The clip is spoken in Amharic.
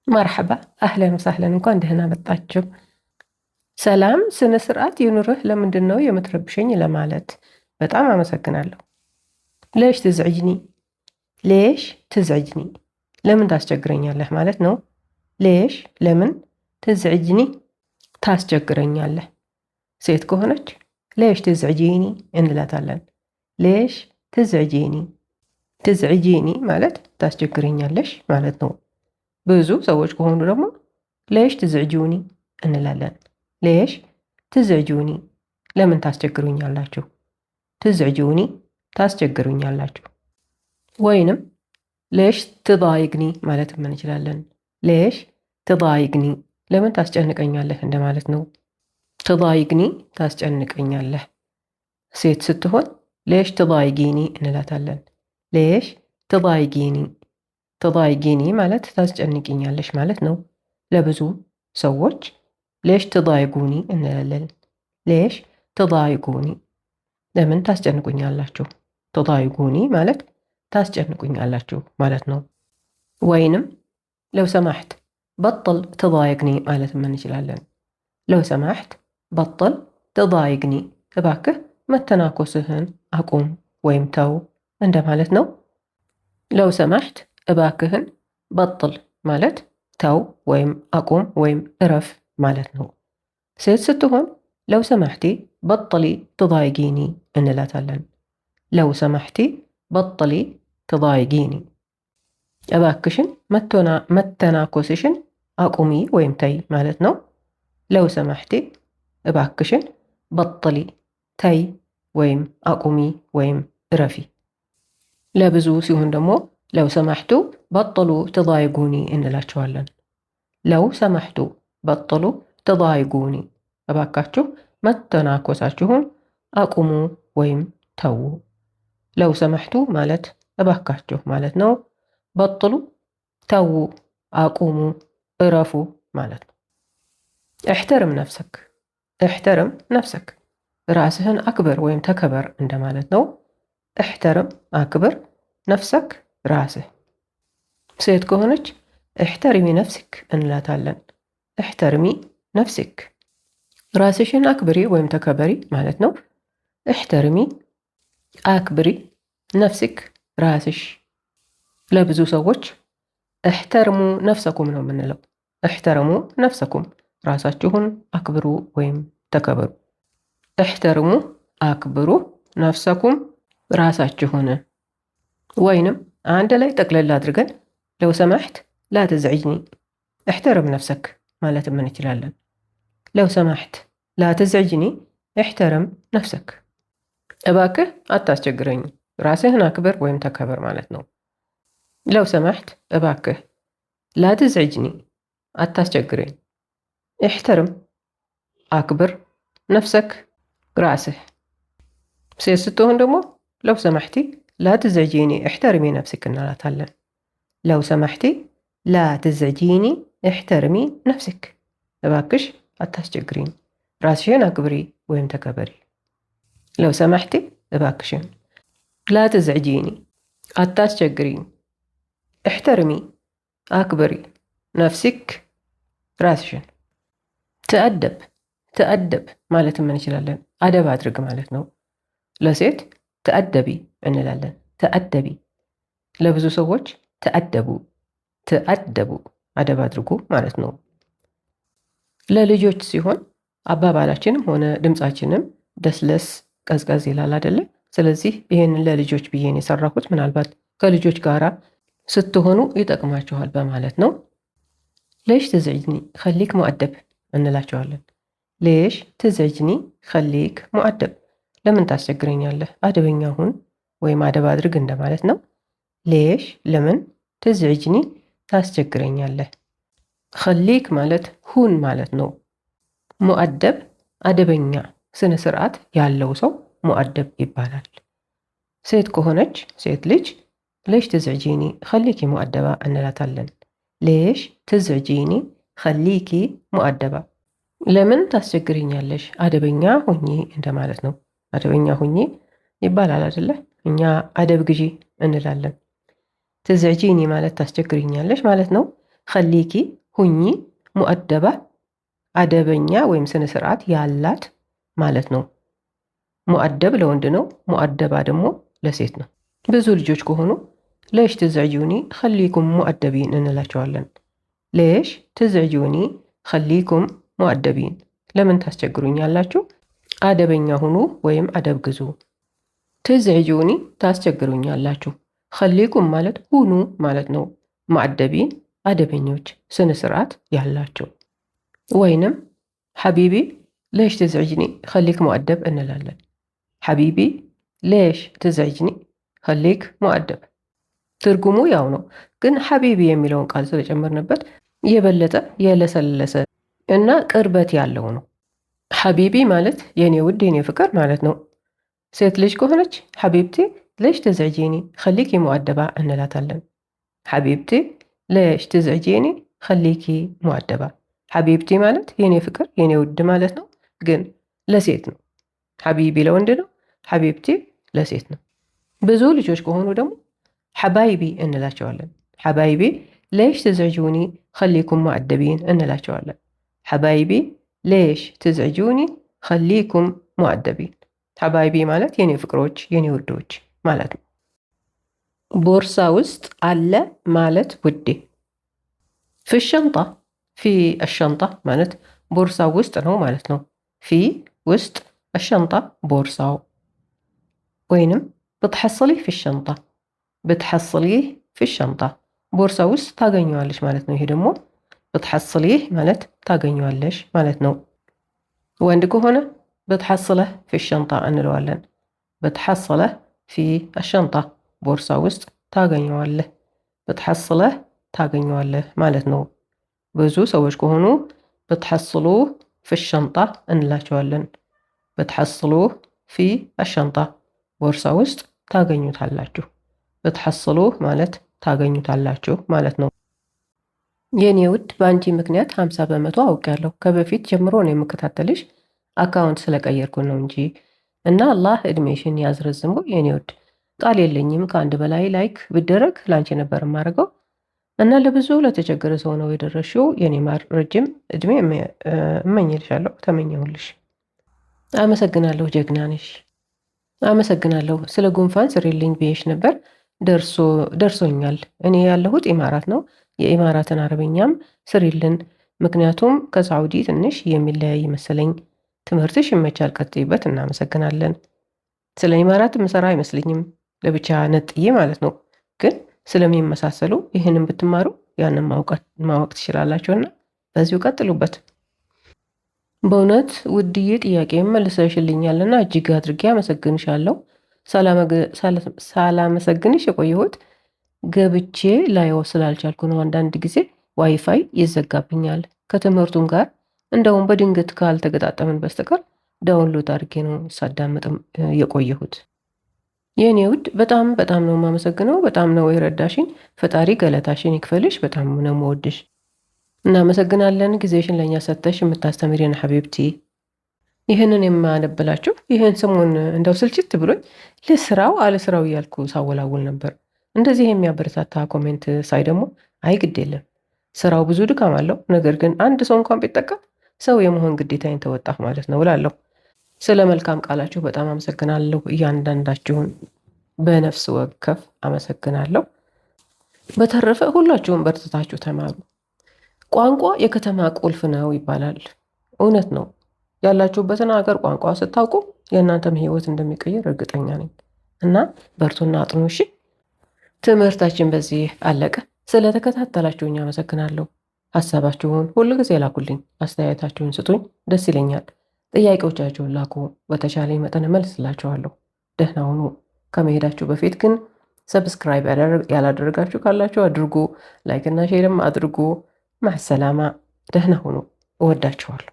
መርሐባ አህለን ወሳህለን እንኳን ደህና መጣችሁ። ሰላም ስነ ስርዓት ይኑርህ። ለምንድን ነው የምትረብሸኝ ለማለት በጣም አመሰግናለሁ። ሌሽ ትዝዕጅኒ፣ ሌሽ ትዝዕጅኒ፣ ለምን ታስቸግረኛለህ ማለት ነው። ሌሽ ለምን፣ ትዝዕጅኒ ታስቸግረኛለህ። ሴት ከሆነች ሌሽ ትዝዕጂኒ እንላታለን። ሌሽ ትዝዕጂኒ፣ ትዝዕጂኒ ማለት ታስቸግረኛለሽ ማለት ነው። ብዙ ሰዎች ከሆኑ ደግሞ ሌሽ ትዝዕጁኒ እንላለን። ሌሽ ትዝዕጁኒ፣ ለምን ታስቸግሩኛላችሁ። ትዝዕጁኒ ታስቸግሩኛላችሁ። ወይንም ሌሽ ትዳይቅኒ ማለት እንችላለን። ሌሽ ትዳይቅኒ፣ ለምን ታስጨንቀኛለህ እንደማለት ነው። ትዳይቅኒ ታስጨንቀኛለህ። ሴት ስትሆን ሌሽ ትዳይጊኒ እንላታለን። ሌሽ ትዳይጊኒ፣ ትዳይጊኒ ማለት ታስጨንቅኛለሽ ማለት ነው። ለብዙ ሰዎች ሌሽ ትዳይጉኒ እንላለን። ሌሽ ትዳይጉኒ፣ ለምን ታስጨንቁኛላችሁ። ትዳይጉኒ ማለት ታስጨንቁኛላችሁ ማለት ነው። ወይንም ለው ሰማሕት በጥል ትዳይቅኒ ማለት እንችላለን። ለው ሰማሕት በጥል ትዳይቅኒ፣ እባክህ መተናኮስህን አቁም ወይም ተው እንደማለት ነው። ለው ሰማሕት እባክህን፣ በጥል ማለት ተው ወይም አቁም ወይም እረፍ ማለት ነው። ሴት ስትሆን ለው ሰማሕቲ በጥሊ ትዳይጊኒ እንላታለን። ለው ሰማሕቲ በጥሊ ትዳይጊኒ፣ እባክሽን መተናኮስሽን አቁሚ ወይም ተይ ማለት ነው። ለው ሰማሕቲ እባክሽን፣ በጥሊ ተይ ወይም አቁሚ ወይም እረፊ። ለብዙ ሲሆን ደግሞ ለው ሰማሕቱ በጥሉ ትዳይጉኒ እንላቸዋለን። ለው ሰማሕቱ በጥሉ ትዳይጉኒ፣ እባካችሁ መተናኮሳችሁን አቁሙ ወይም ተዉ። ለው ሰማሕቱ ማለት እባካችሁ ማለት ነው። በጥሉ ተዉ፣ አቁሙ፣ እረፉ ማለት ነው። እሕተርም ነፍሰክ፣ እሕተርም ነፍሰክ፣ ራስህን አክብር ወይም ተከበር እንደማለት ነው። እሕተርም አክብር፣ ነፍሰክ ራስህ። ሴት ከሆነች እሕተርሚ ነፍስክ እንላታለን። እሕተርሚ ነፍስክ፣ ራስሽን አክብሪ ወይም ተከበሪ ማለት ነው። እሕተርሚ አክብሪ፣ ነፍስክ ራስሽ። ለብዙ ሰዎች እሕተርሙ ነፍሰኩም ነው የምንለው። እሕተርሙ ነፍሰኩም፣ ራሳችሁን አክብሩ ወይም ተከበሩ። እሕተርሙ አክብሩ፣ ነፍሰኩም ራሳችሁን። ወይንም አንድ ላይ ጠቅለል አድርገን ለው ሰማሕት ላ ትዝዕጅኒ፣ እሕተርም ነፍሰክ ማለት እንችላለን። ለው ሰማሕት ላ ትዝዕጅኒ፣ እሕተርም ነፍሰክ፣ እባክህ አታስቸግረኝ፣ ራስህን አክብር ወይም ተከበር ማለት ነው። ለው ሰማሕት እባክህ፣ ላ ትዝዕጅኒ አታስቸግረኝ፣ እሕተርም አክብር፣ ነፍሰክ ራስህ። ሴት ስትሆን ደግሞ ለው ሰማሕቲ ላ ትዝዕጂኒ እሕተርሚ ነፍስክ እንላታለን። ለው ሰማሕቲ ላ ትዝዕጂኒ እሕተርሚ ነፍስክ፣ እባክሽ አታስቸግሪኝ፣ ራስሽን አክብሪ ወይም ተከበሪ። ለው ሰማሕቲ እባክሽን፣ ላ ትዝዕጂኒ አታስቸግሪኝ፣ እሕተርሚ አክብሪ፣ ነፍስክ ራስሽን። ትአደብ፣ ትአደብ ማለት እንችላለን። አደብ አድርግ ማለት ነው። ለሴት ተአደቢ እንላለን። ተአደቢ። ለብዙ ሰዎች ተአደቡ፣ ተአደቡ አደብ አድርጉ ማለት ነው። ለልጆች ሲሆን አባባላችንም ሆነ ድምፃችንም ደስለስ ቀዝቀዝ ይላል አይደለ? ስለዚህ ይህንን ለልጆች ብዬን የሰራሁት ምናልባት ከልጆች ጋር ስትሆኑ ይጠቅማችኋል በማለት ነው። ሌሽ ትዝዕጅኒ ኸሊክ ሙአደብ እንላቸዋለን። ሌሽ ትዝዕጅኒ ኸሊክ ሙአደብ፣ ለምን ታስቸግረኛለህ፣ አደበኛ ሁን ወይም አደብ አድርግ እንደማለት ነው። ሌሽ ለምን፣ ትዝዕጅኒ ታስቸግረኛለህ። ኸሊክ ማለት ሁን ማለት ነው። ሙአደብ አደበኛ ስነ ስርዓት ያለው ሰው ሙአደብ ይባላል። ሴት ከሆነች ሴት ልጅ ሌሽ ትዝዕጂኒ ኸሊኪ ሙአደባ እንላታለን። ሌሽ ትዝዕጂኒ ኸሊኪ ሙአደባ፣ ለምን ታስቸግረኛለሽ፣ አደበኛ ሁኚ እንደማለት ነው። አደበኛ ሁኚ ይባላል አይደለ? እኛ አደብ ግዢ እንላለን። ትዝዕጂኒ ማለት ታስቸግሪኛለሽ ማለት ነው። ኸሊኪ ሁኚ፣ ሙአደባ አደበኛ ወይም ስነ ስርዓት ያላት ማለት ነው። ሙአደብ ለወንድ ነው፣ ሙአደባ ደግሞ ለሴት ነው። ብዙ ልጆች ከሆኑ ሌሽ ትዝዕጁኒ ኸሊኩም ሙአደቢን እንላቸዋለን። ሌሽ ትዝዕጁኒ ኸሊኩም ሙአደቢን፣ ለምን ታስቸግሩኛላችሁ? አደበኛ ሁኑ ወይም አደብ ግዙ። ትዝዕጁኒ ታስቸግሩኛላችሁ። ኸሊኩም ማለት ሁኑ ማለት ነው። ሙአደቢን አደበኞች፣ ስነ ስርዓት ያላቸው። ወይንም ሐቢቢ ሌሽ ትዝዕጅኒ ኸሊክ ሙአደብ እንላለን። ሐቢቢ ሌሽ ትዝዕጅኒ ኸሊክ ሙአደብ። ትርጉሙ ያው ነው፣ ግን ሐቢቢ የሚለውን ቃል ስለጨመርንበት የበለጠ የለሰለሰ እና ቅርበት ያለው ነው። ሐቢቢ ማለት የኔ ውድ የኔ ፍቅር ማለት ነው። ሴት ልጅ ከሆነች ሐቢብቲ ሌሽ ትዝዕጂኒ ኸሊኪ ሙአደባ እንላታለን። ሐቢብቲ ሌሽ ትዝዕጂኒ ኸሊኪ ሙአደባ። ሐቢብቲ ማለት የኔ ፍቅር የኔ ውድ ማለት ነው፣ ግን ለሴት ነው። ሐቢቢ ለወንድ ነው፣ ሐቢብቲ ለሴት ነው። ብዙ ልጆች ከሆኑ ደግሞ ሐባይቢ እንላቸዋለን። ሐባይቢ ሌሽ ትዝዕጁኒ ኸሊኩም ሙአደቢን እንላቸዋለን። ሐባይቢ ሌሽ ትዝዕጁኒ ኸሊኩም ሙአደቢን። ሐባይቢ ማለት የኔ ፍቅሮች የኔ ውዶች ማለት ነው። ቦርሳ ውስጥ አለ ማለት ውዴ። ፊ ሸንጣ፣ ፊ አሸንጣ ማለት ቦርሳው ውስጥ ነው ማለት ነው። ፊ ውስጥ፣ አሸንጣ ቦርሳው። ወይንም ብትሐስሊህ ፊ ሸንጣ፣ ብትሐስሊህ ፊ ሸንጣ ቦርሳ ውስጥ ታገኘዋለሽ ማለት ነው። ይሄ ደግሞ ብትሐስሊህ ማለት ታገኘዋለሽ ማለት ነው። ወንድ ከሆነ ብትሐስለህ ፊ ሸንጣ እንለዋለን። ብትሐስለህ ፊ አሸንጣ ቦርሳ ውስጥ ታገኘዋለህ፣ ብትሐስለህ ታገኘዋለህ ማለት ነው። ብዙ ሰዎች ከሆኑ ብትሐስሉ ፊ ሸንጣ እንላቸዋለን። ብትሐስሉ ፊ አሸንጣ ቦርሳ ውስጥ ታገኙታላችሁ። ብትሐስሉ ማለት ታገኙታላችሁ ማለት ነው። የኔ ውድ በአንቺ ምክንያት 50 በመቶ አውቄያለሁ። ከበፊት ጀምሮ ነው የምከታተልሽ፣ አካውንት ስለቀየርኩ ነው እንጂ እና አላህ እድሜሽን ያዝረዝመው የኔ ውድ። ቃል የለኝም። ከአንድ በላይ ላይክ ብደረግ ላንቺ ነበር የማደርገው እና ለብዙ ለተቸገረ ሰው ነው የደረሽው። የኔ ማር ረጅም እድሜ እመኝልሻለሁ፣ ተመኘሁልሽ። አመሰግናለሁ፣ ጀግና ነሽ። አመሰግናለሁ። ስለ ጉንፋን ስሪልኝ ብዬሽ ነበር፣ ደርሶኛል። እኔ ያለሁት ኢማራት ነው። የኢማራትን አረበኛም ስሪልን፣ ምክንያቱም ከሳዑዲ ትንሽ የሚለያይ መሰለኝ። ትምህርትሽ ይመቻል፣ ቀጥይበት። እናመሰግናለን። ስለ ኢማራት ምሰራ አይመስለኝም፣ ለብቻ ነጥዬ ማለት ነው። ግን ስለሚመሳሰሉ ይህንን ብትማሩ ያንን ማወቅ ትችላላችሁና በዚሁ ቀጥሉበት። በእውነት ውድዬ ጥያቄ መልሰሽልኛልና እጅግ አድርጌ አመሰግንሻለሁ። ሳላመሰግንሽ የቆየሁት ገብቼ ላየው ስላልቻልኩ ነው። አንዳንድ ጊዜ ዋይፋይ ይዘጋብኛል ከትምህርቱም ጋር። እንደውም በድንገት ካልተገጣጠምን በስተቀር ዳውንሎድ አድርጌ ነው ሳዳምጥም የቆየሁት። የእኔ ውድ በጣም በጣም ነው የማመሰግነው። በጣም ነው የረዳሽኝ። ፈጣሪ ገለታሽን ይክፈልሽ። በጣም ነው የምወድሽ። እናመሰግናለን ጊዜሽን ለእኛ ሰጥተሽ የምታስተምሪን ሐቢብቲ። ይህንን የማነብላችሁ ይህን ስሙን እንደው ስልችት ብሎኝ ልስራው አልስራው እያልኩ ሳወላውል ነበር። እንደዚህ የሚያበረታታ ኮሜንት ሳይ ደግሞ አይ ግድ የለም ስራው ብዙ ድካም አለው፣ ነገር ግን አንድ ሰው እንኳን ቢጠቀም ሰው የመሆን ግዴታዬን ተወጣሁ ማለት ነው እላለሁ። ስለ መልካም ቃላችሁ በጣም አመሰግናለሁ። እያንዳንዳችሁን በነፍስ ወከፍ አመሰግናለሁ። በተረፈ ሁላችሁም በርትታችሁ ተማሩ። ቋንቋ የከተማ ቁልፍ ነው ይባላል። እውነት ነው። ያላችሁበትን ሀገር ቋንቋ ስታውቁ የእናንተም ህይወት እንደሚቀየር እርግጠኛ ነኝ እና በርቱና አጥኑ። እሺ፣ ትምህርታችን በዚህ አለቀ። ስለተከታተላችሁኝ አመሰግናለሁ። ሀሳባችሁን ሁሉ ጊዜ ላኩልኝ፣ አስተያየታችሁን ስጡኝ፣ ደስ ይለኛል። ጥያቄዎቻችሁን ላኩ፣ በተቻለኝ መጠን እመልስላችኋለሁ። ደህና ሁኑ። ከመሄዳችሁ በፊት ግን ሰብስክራይብ ያላደረጋችሁ ካላችሁ አድርጉ፣ ላይክና ሼርም አድርጉ። ማሰላማ፣ ደህና ሁኑ። እወዳችኋለሁ።